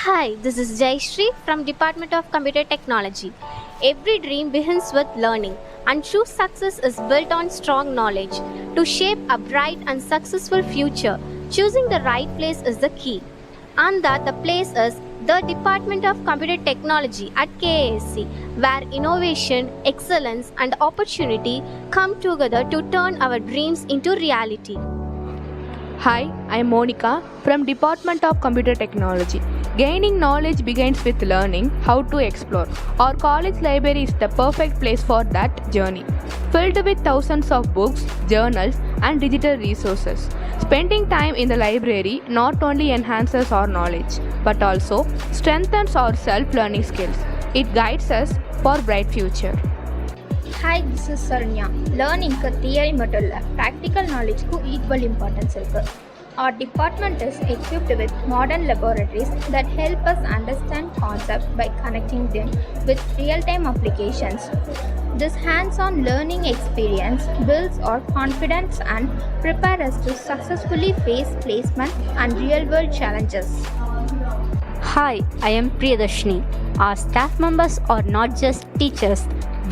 Hi, this is Jayashree from Department of Computer Technology. Every dream begins with learning, and true success is built on strong knowledge. To shape a bright and successful future, choosing the right place is the key. And that the place is the Department of Computer Technology at KASC, where innovation, excellence, and opportunity come together to turn our dreams into reality. Hi, I'm Monica from Department of Computer Technology. Gaining knowledge begins with learning how to explore. Our college library is the perfect place for that journey. Filled with thousands of books, journals, and digital resources. Spending time in the library not only enhances our knowledge but also strengthens our self-learning skills. It guides us for a bright future. Hi, this is Sarnya. Learning theory மட்டும் இல்ல practical knowledge க்கு equal importance இருக்கு. Our department is equipped with modern laboratories that help us understand concepts by connecting them with real-time applications. This hands-on learning experience builds our confidence and prepares us to successfully face placement and real-world challenges. Hi, I am Priyadarshini. Our staff members are not just teachers,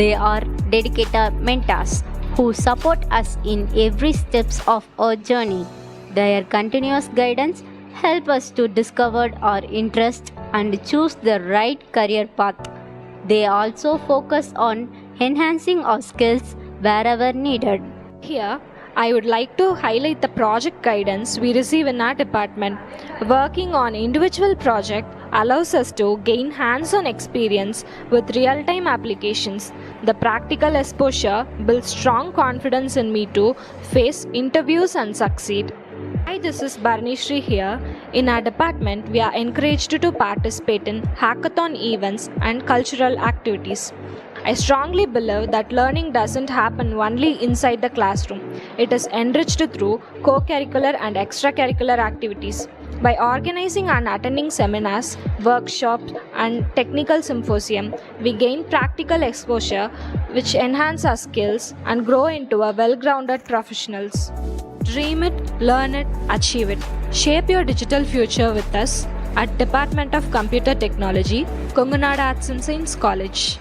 they are dedicated mentors who support us in every steps of our journey. Their continuous guidance help us to discover our interests and choose the right career path. They also focus on enhancing our skills wherever needed. Here, I would like to highlight the project guidance we receive in our department. Working on individual project allows us to gain hands-on experience with real-time applications. The practical exposure builds strong confidence in me to face interviews and succeed. Hi, this is Barnishri here. In our department, we are encouraged to participate in hackathon events and cultural activities. I strongly believe that learning doesn't happen only inside the classroom. It is enriched through co-curricular and extracurricular activities. By organizing and attending seminars, workshops, and technical symposium, we gain practical exposure which enhance our skills and grow into a well-grounded professionals. Dream it, learn it, achieve it. Shape your digital future with us at Department of Computer Technology, Kongunadu Arts and Science College.